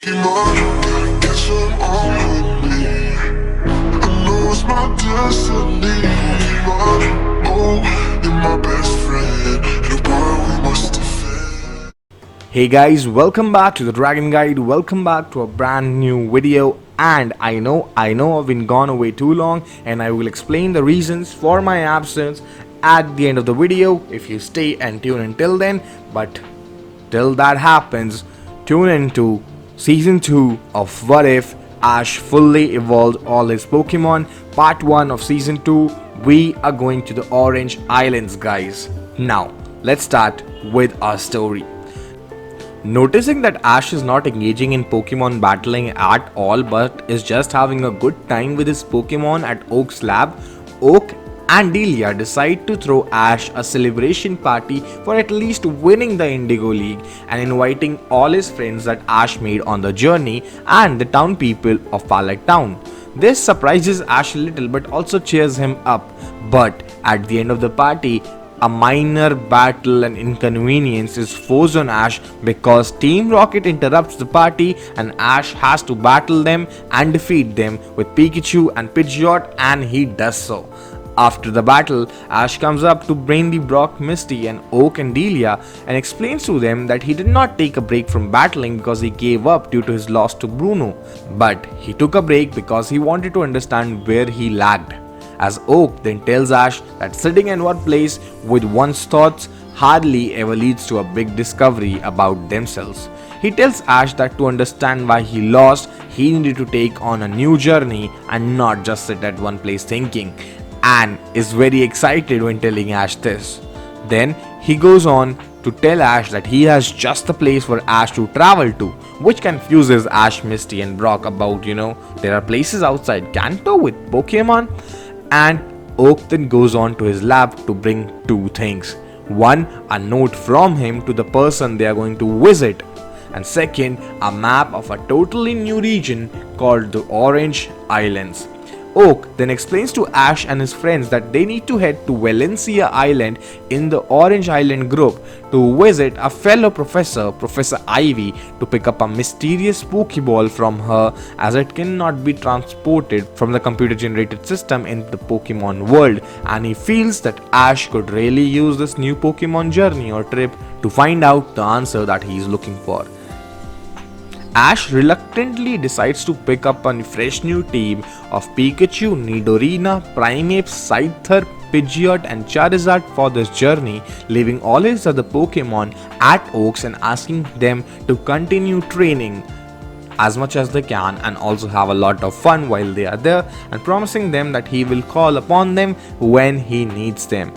Gotta get some on me. I know it's my destiny. Oh, you're my best friend. In a world we must defend. Hey guys, welcome back to the Dragon Guide. Welcome back to a brand new video. And I know I've been gone away too long, and I will explain the reasons for my absence at the end of the video if you stay and tune until then. But till that happens, tune into Season 2 of What If Ash Fully Evolved All His Pokemon, Part 1 of Season 2. We are going to the Orange Islands, guys. Now, let's start with our story. Noticing that Ash is not engaging in Pokemon battling at all but is just having a good time with his Pokemon at Oak's lab, Oak and Delia decide to throw Ash a celebration party for at least winning the Indigo League and inviting all his friends that Ash made on the journey and the town people of Pallet Town. This surprises Ash a little but also cheers him up. But at the end of the party, a minor battle and inconvenience is forced on Ash because Team Rocket interrupts the party and Ash has to battle them and defeat them with Pikachu and Pidgeot, and he does so. After the battle, Ash comes up to Brainly, Brock, Misty and Oak and Delia and explains to them that he did not take a break from battling because he gave up due to his loss to Bruno, but he took a break because he wanted to understand where he lagged. As Oak then tells Ash that sitting in one place with one's thoughts hardly ever leads to a big discovery about themselves. He tells Ash that to understand why he lost, he needed to take on a new journey and not just sit at one place thinking, and is very excited when telling Ash this. Then he goes on to tell Ash that he has just the place for Ash to travel to, which confuses Ash, Misty and Brock about, there are places outside Kanto with Pokemon. And Oak then goes on to his lab to bring two things. One, a note from him to the person they are going to visit. And second, a map of a totally new region called the Orange Islands. Oak then explains to Ash and his friends that they need to head to Valencia Island in the Orange Island group to visit a fellow professor, Professor Ivy, to pick up a mysterious Pokeball from her as it cannot be transported from the computer generated system in the Pokemon world, and he feels that Ash could really use this new Pokemon journey or trip to find out the answer that he is looking for. Ash reluctantly decides to pick up a fresh new team of Pikachu, Nidorina, Primeape, Scyther, Pidgeot and Charizard for this journey, leaving all his other Pokemon at Oaks and asking them to continue training as much as they can and also have a lot of fun while they are there, and promising them that he will call upon them when he needs them.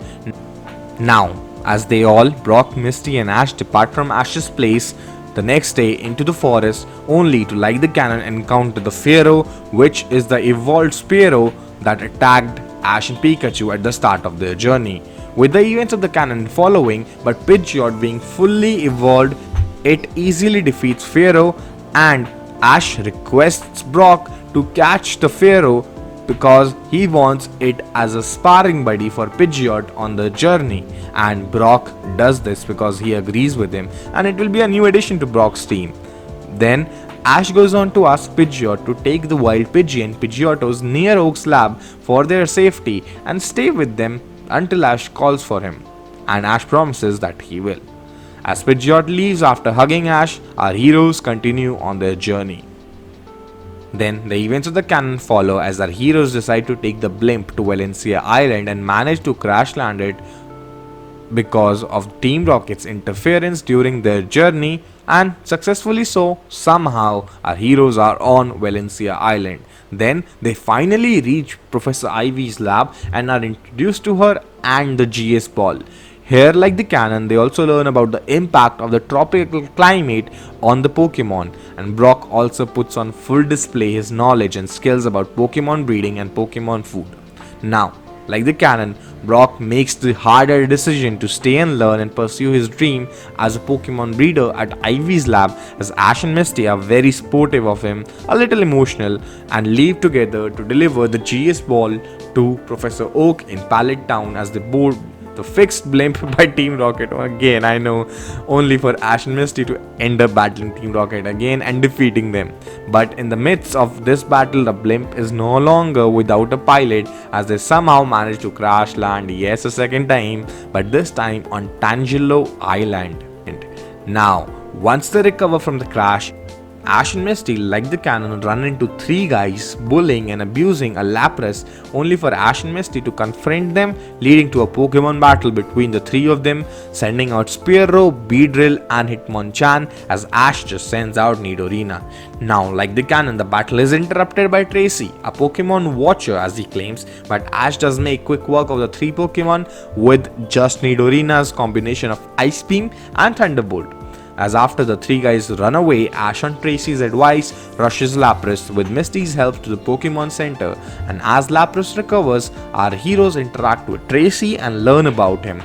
Now, as they all, Brock, Misty and Ash, depart from Ash's place the next day into the forest, only to, like the canon, encounter the Pharaoh, which is the evolved Spearow that attacked Ash and Pikachu at the start of their journey. With the events of the canon following, but Pidgeot being fully evolved, it easily defeats Pharaoh, and Ash requests Brock to catch the Pharaoh because he wants it as a sparring buddy for Pidgeot on the journey, and Brock does this because he agrees with him and it will be a new addition to Brock's team. Then Ash goes on to ask Pidgeot to take the wild Pidgey and Pidgeotos near Oak's lab for their safety and stay with them until Ash calls for him, and Ash promises that he will. As Pidgeot leaves after hugging Ash, our heroes continue on their journey. Then the events of the canon follow as our heroes decide to take the blimp to Valencia Island and manage to crash land it because of Team Rocket's interference during their journey, and successfully so. Somehow our heroes are on Valencia Island. Then they finally reach Professor Ivy's lab and are introduced to her and the GS ball. Here, like the canon, they also learn about the impact of the tropical climate on the Pokemon, and Brock also puts on full display his knowledge and skills about Pokemon breeding and Pokemon food. Now, like the canon, Brock makes the harder decision to stay and learn and pursue his dream as a Pokemon breeder at Ivy's lab, as Ash and Misty are very supportive of him, a little emotional, and leave together to deliver the GS ball to Professor Oak in Pallet Town as they board the fixed blimp by Team Rocket. Again, I know, only for Ash and Misty to end up battling Team Rocket again and defeating them. But in the midst of this battle, the blimp is no longer without a pilot, as they somehow manage to crash land, yes, a second time, but this time on Tangelo Island. Now, once they recover from the crash, Ash and Misty, like the canon, run into three guys bullying and abusing a Lapras, only for Ash and Misty to confront them, leading to a Pokemon battle between the three of them, sending out Spearow, Beedrill and Hitmonchan as Ash just sends out Nidorina. Now, like the canon, the battle is interrupted by Tracy, a Pokemon watcher as he claims, but Ash does make quick work of the three Pokemon with just Nidorina's combination of Ice Beam and Thunderbolt. As after the three guys run away, Ash on Tracy's advice rushes Lapras with Misty's help to the Pokemon Center, and as Lapras recovers, our heroes interact with Tracy and learn about him,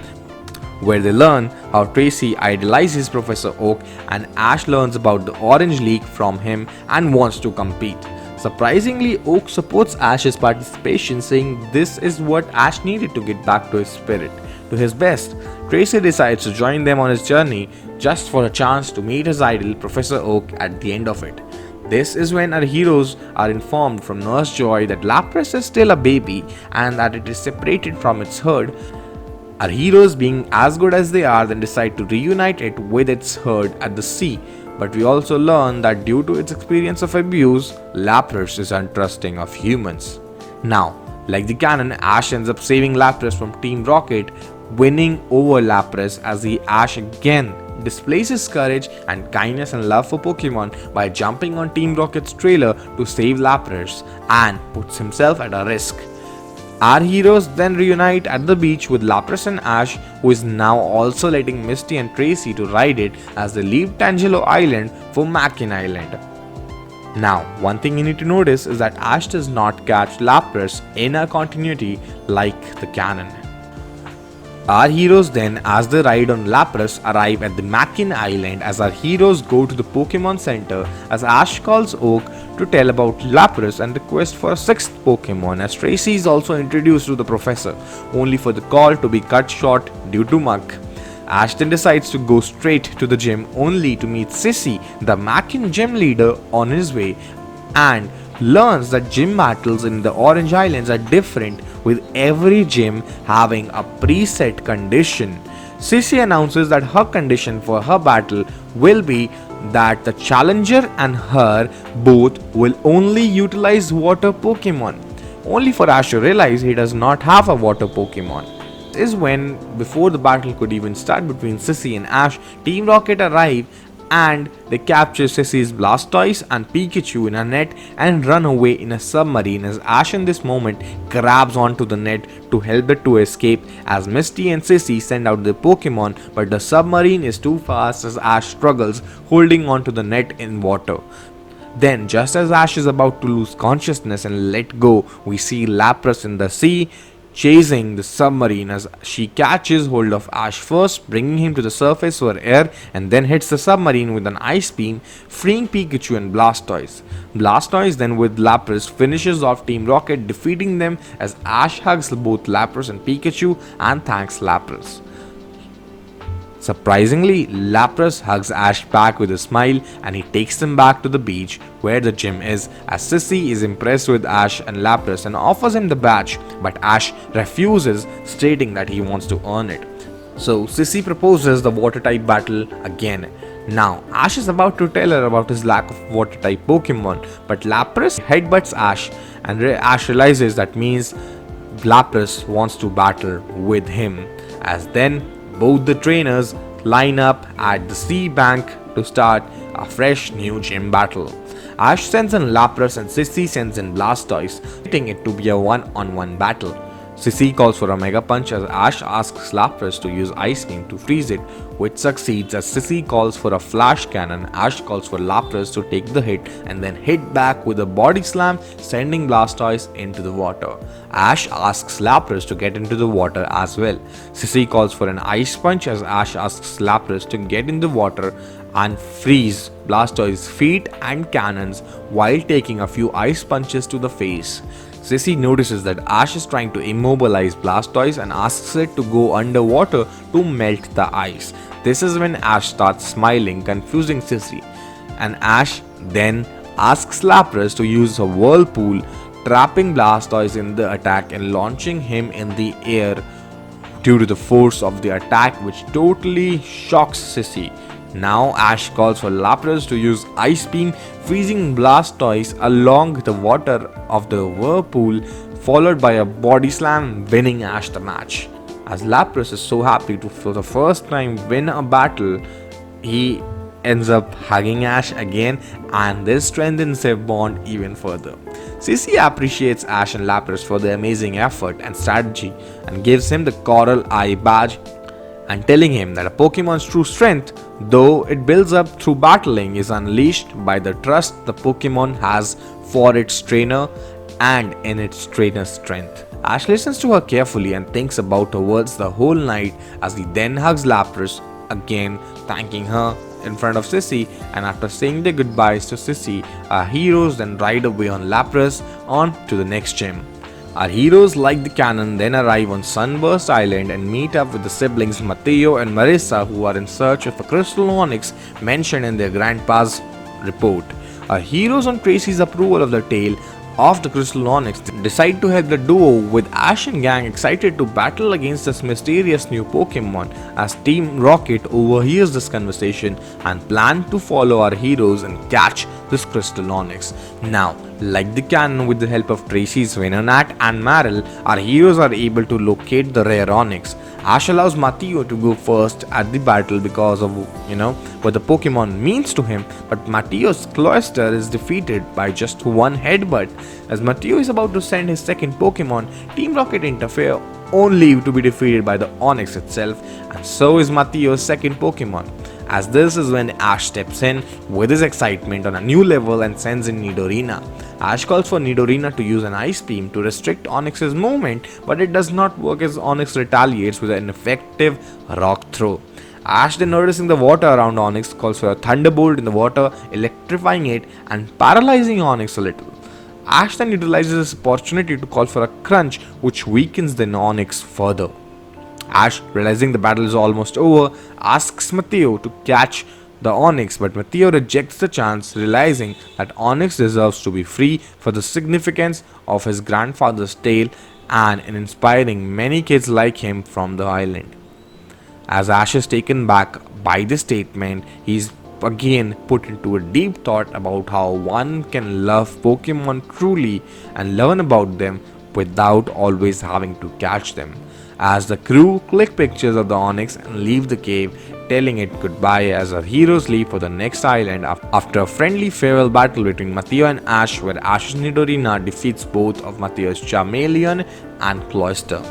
where they learn how Tracy idolizes Professor Oak, and Ash learns about the Orange League from him and wants to compete. Surprisingly, Oak supports Ash's participation, saying this is what Ash needed to get back to his spirit, to his best. Tracy decides to join them on his journey just for a chance to meet his idol Professor Oak at the end of it. This is when our heroes are informed from Nurse Joy that Lapras is still a baby and that it is separated from its herd. Our heroes, being as good as they are, then decide to reunite it with its herd at the sea. But we also learn that due to its experience of abuse, Lapras is untrusting of humans. Now, like the canon, Ash ends up saving Lapras from Team Rocket, winning over Lapras as Ash again displays his courage and kindness and love for Pokemon by jumping on Team Rocket's trailer to save Lapras and puts himself at a risk. Our heroes then reunite at the beach with Lapras and Ash, who is now also letting Misty and Tracy to ride it as they leave Tangelo Island for Mikan Island. Now, one thing you need to notice is that Ash does not catch Lapras in a continuity like the canon. Our heroes then, as they ride on Lapras, arrive at the Mikan Island as our heroes go to the Pokemon Center as Ash calls Oak to tell about Lapras and request for a sixth Pokemon, as Tracy is also introduced to the professor, only for the call to be cut short due to Muk. Ash then decides to go straight to the gym only to meet Sissy, the Mikan gym leader, on his way, and learns that gym battles in the Orange Islands are different, with every gym having a preset condition. Sissy announces that her condition for her battle will be that the challenger and her both will only utilize water Pokemon, only for Ash to realize he does not have a water Pokemon. This is when, before the battle could even start between Sissy and Ash, Team Rocket arrive and they capture Sissy's Blastoise and Pikachu in a net and run away in a submarine, as Ash in this moment grabs onto the net to help the two escape, as Misty and Sissy send out their Pokemon, but the submarine is too fast as Ash struggles holding onto the net in water. Then, just as Ash is about to lose consciousness and let go, we see Lapras in the sea chasing the submarine as she catches hold of Ash first, bringing him to the surface for air, and then hits the submarine with an ice beam, freeing Pikachu and Blastoise. Blastoise then with Lapras finishes off Team Rocket, defeating them as Ash hugs both Lapras and Pikachu and thanks Lapras. Surprisingly, Lapras hugs Ash back with a smile and he takes them back to the beach where the gym is, as Sissy is impressed with Ash and Lapras and offers him the badge, but Ash refuses, stating that he wants to earn it. So Sissy proposes the water type battle again. Now, Ash is about to tell her about his lack of water type Pokemon, but Lapras headbutts Ash and Ash realizes that means Lapras wants to battle with him, as then both the trainers line up at the sea bank to start a fresh new gym battle. Ash sends in Lapras and Sissy sends in Blastoise, expecting it to be a one-on-one battle. Sissy calls for a Mega Punch as Ash asks Lapras to use Ice Beam to freeze it, which succeeds as Sissy calls for a Flash Cannon. Ash calls for Lapras to take the hit and then hit back with a Body Slam, sending Blastoise into the water. Ash asks Lapras to get into the water as well. Sissy calls for an Ice Punch as Ash asks Lapras to get in the water and freeze Blastoise's feet and cannons while taking a few ice punches to the face. Sissy notices that Ash is trying to immobilize Blastoise and asks it to go underwater to melt the ice. This is when Ash starts smiling, confusing Sissy, and Ash then asks Lapras to use a whirlpool, trapping Blastoise in the attack and launching him in the air due to the force of the attack, which totally shocks Sissy. Now Ash calls for Lapras to use Ice Beam, freezing Blastoise along the water of the whirlpool, followed by a Body Slam, winning Ash the match. As Lapras is so happy to for the first time win a battle, he ends up hugging Ash again, and this strengthens their bond even further. Sissy appreciates Ash and Lapras for their amazing effort and strategy and gives him the Coral Eye badge, and telling him that a Pokemon's true strength, though it builds up through battling, is unleashed by the trust the Pokemon has for its trainer and in its trainer's strength. Ash listens to her carefully and thinks about her words the whole night as he then hugs Lapras again, thanking her in front of Sissy, and after saying their goodbyes to Sissy, our heroes then ride away on Lapras on to the next gym. Our heroes, like the canon, then arrive on Sunburst Island and meet up with the siblings Mateo and Marissa, who are in search of a crystal Onix mentioned in their grandpa's report. Our heroes, on Tracy's approval of the tale of the crystal Onix, decide to help the duo, with Ash and gang excited to battle against this mysterious new Pokemon, as Team Rocket overhears this conversation and plan to follow our heroes and catch this crystal Onix. Now, like the canon, with the help of Tracy's Venonat and Marill, our heroes are able to locate the rare Onix. Ash allows Mateo to go first at the battle because of, what the Pokemon means to him, but Mateo's Cloyster is defeated by just one headbutt. As Mateo is about to send his second Pokemon, Team Rocket interfere, only to be defeated by the Onix itself, and so is Mateo's second Pokemon. As this is when Ash steps in with his excitement on a new level and sends in Nidorina. Ash calls for Nidorina to use an Ice Beam to restrict Onix's movement, but it does not work as Onix retaliates with an effective rock throw. Ash, then noticing the water around Onix, calls for a Thunderbolt in the water, electrifying it and paralyzing Onix a little. Ash then utilizes this opportunity to call for a Crunch, which weakens the Onix further. Ash, realizing the battle is almost over, asks Mateo to catch the Onix, but Mateo rejects the chance, realizing that Onix deserves to be free for the significance of his grandfather's tale and in inspiring many kids like him from the island. As Ash is taken back by this statement, he is again put into a deep thought about how one can love Pokemon truly and learn about them without always having to catch them. As the crew click pictures of the Onix and leave the cave, telling it goodbye as our heroes leave for the next island after a friendly farewell battle between Mateo and Ash, where Ash's Nidorina defeats both of Mateo's Charmeleon and Cloyster.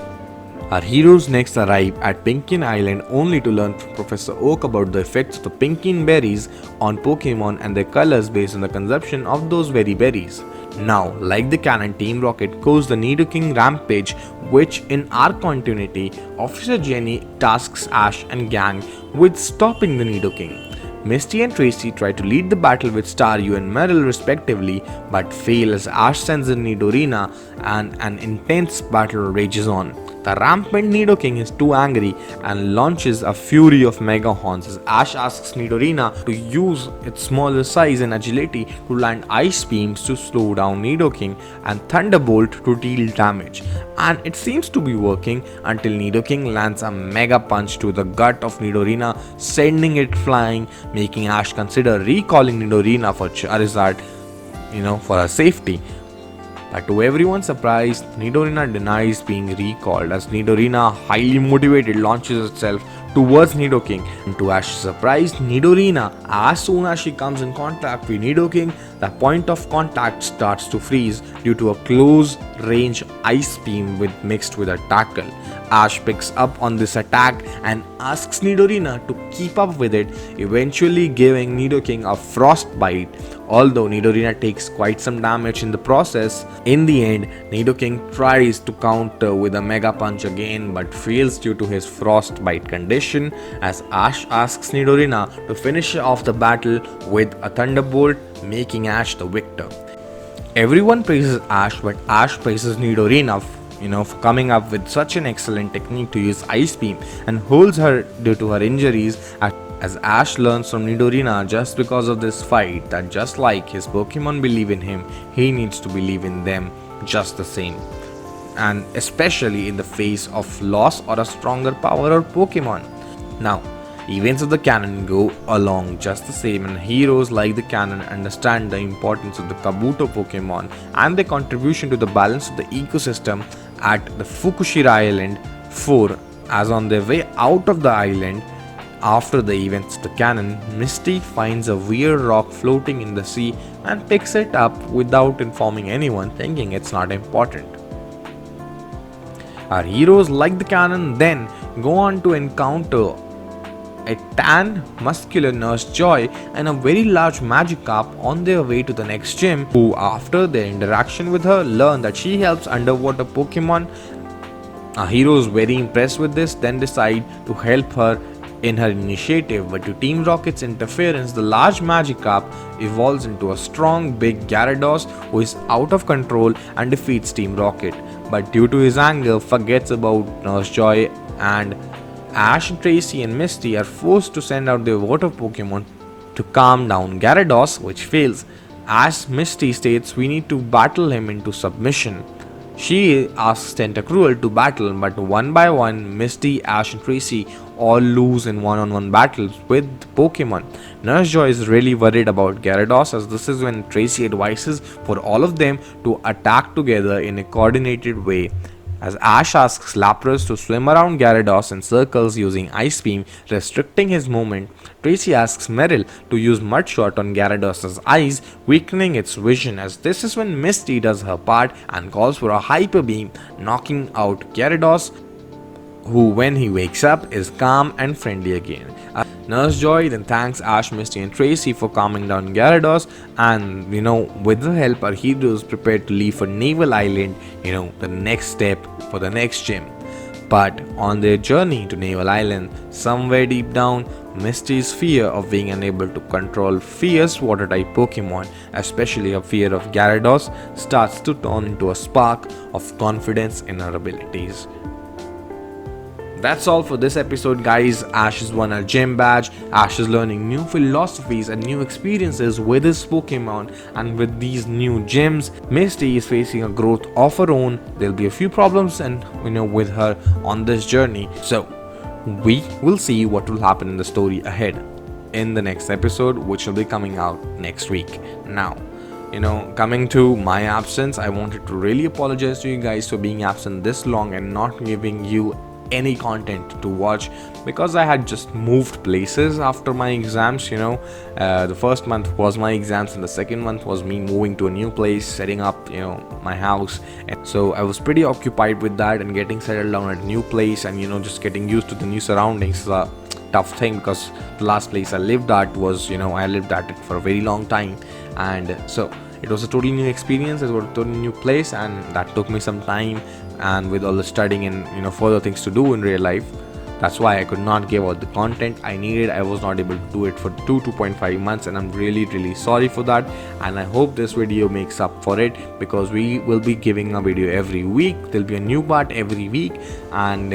Our heroes next arrive at Pinkin Island, only to learn from Professor Oak about the effects of the Pinkin berries on Pokemon and their colors based on the consumption of those very berries. Now, like the canon, Team Rocket goes the Nidoking rampage, which in our continuity, Officer Jenny tasks Ash and gang with stopping the Nidoking. Misty and Tracy try to lead the battle with Staryu and Marill respectively, but fail as Ash sends in Nidorina and an intense battle rages on. The rampant Nidoking is too angry and launches a fury of Mega Horns as Ash asks Nidorina to use its smaller size and agility to land Ice Beams to slow down Nidoking and Thunderbolt to deal damage. And it seems to be working until Nidoking lands a Mega Punch to the gut of Nidorina, sending it flying, making Ash consider recalling Nidorina for Charizard, for her safety. But to everyone's surprise, Nidorina denies being recalled as Nidorina, highly motivated, launches itself towards Nidoking. And to Ash's surprise, Nidorina, as soon as she comes in contact with Nidoking, the point of contact starts to freeze due to a close range Ice Beam mixed with a tackle. Ash picks up on this attack and asks Nidorina to keep up with it, eventually giving Nidoking a frostbite. Although Nidorina takes quite some damage in the process, in the end, Nidoking tries to counter with a Mega Punch again but fails due to his frostbite condition, as Ash asks Nidorina to finish off the battle with a Thunderbolt, making Ash the victor. Everyone praises Ash, but Ash praises Nidorina, for coming up with such an excellent technique to use Ice Beam and holds her due to her injuries. As Ash learns from Nidorina just because of this fight that just like his Pokemon believe in him, he needs to believe in them just the same. And especially in the face of loss or a stronger power or Pokemon. Now, events of the canon go along just the same, and heroes like the canon understand the importance of the Kabuto Pokemon and their contribution to the balance of the ecosystem at the Fukushira Island 4. As on their way out of the island, after the events of the canon, Misty finds a weird rock floating in the sea and picks it up without informing anyone, thinking it's not important. Our heroes like the canon then go on to encounter a tan, muscular Nurse Joy and a very large Magikarp on their way to the next gym, who after their interaction with her learn that she helps underwater Pokemon. Our heroes, very impressed with this, then decide to help her in her initiative, but to Team Rocket's interference, the large Magikarp evolves into a strong big Gyarados who is out of control and defeats Team Rocket, but due to his anger forgets about Nurse Joy, and Ash, Tracy and Misty are forced to send out their water Pokemon to calm down Gyarados, which fails. As Misty states, we need to battle him into submission. She asks Tentacruel to battle, but one by one, Misty, Ash and Tracy all lose in one-on-one battles with Pokemon. Nurse Joy is really worried about Gyarados, as this is when Tracy advises for all of them to attack together in a coordinated way. As Ash asks Lapras to swim around Gyarados in circles using Ice Beam, restricting his movement, Tracy asks Meryl to use Mud Shot on Gyarados' eyes, weakening its vision, as this is when Misty does her part and calls for a Hyper Beam, knocking out Gyarados, who when he wakes up is calm and friendly again. Nurse Joy then thanks Ash, Misty and Tracy for calming down Gyarados, and with the help our heroes prepared to leave for Naval Island, the next step for the next gym. But on their journey to Naval Island, somewhere deep down, Misty's fear of being unable to control fierce water type Pokemon, especially her fear of Gyarados, starts to turn into a spark of confidence in her abilities. That's all for this episode, guys. Ash has won a gym badge. Ash is learning new philosophies and new experiences with his Pokemon, and with these new gyms, Misty is facing a growth of her own. There'll be a few problems and with her on this journey. So we will see what will happen in the story ahead in the next episode, which will be coming out next week. Now, coming to my absence, I wanted to really apologize to you guys for being absent this long and not giving you any content to watch, because I had just moved places after my exams. The first month was my exams and the second month was me moving to a new place, setting up my house, and so I was pretty occupied with that and getting settled down at a new place, and just getting used to the new surroundings. Tough thing, because the last place I lived at was I lived at it for a very long time, and so it was a totally new experience. It was a totally new place, and that took me some time, and with all the studying and further things to do in real life, that's why I could not give out the content I needed. I was not able to do it for 2.5 months, and I'm really sorry for that, and I hope this video makes up for it, because we will be giving a video every week. There'll be a new part every week, and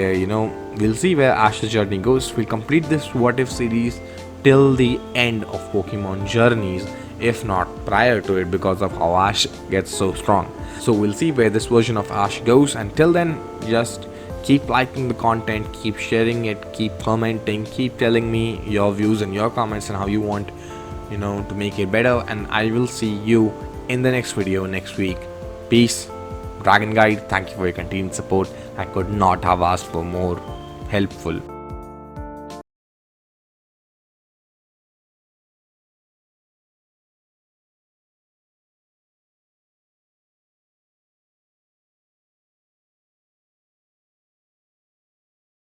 we'll see where Ash's journey goes. We'll complete this What If series till the end of Pokemon Journeys, if not prior to it, because of how Ash gets so strong. So we'll see where this version of Ash goes. Until then, just keep liking the content, keep sharing it, keep commenting, keep telling me your views and your comments and how you want to make it better, and I will see you in the next video next week. Peace. Dragon Guide, thank you for your continued support. I could not have asked for more helpful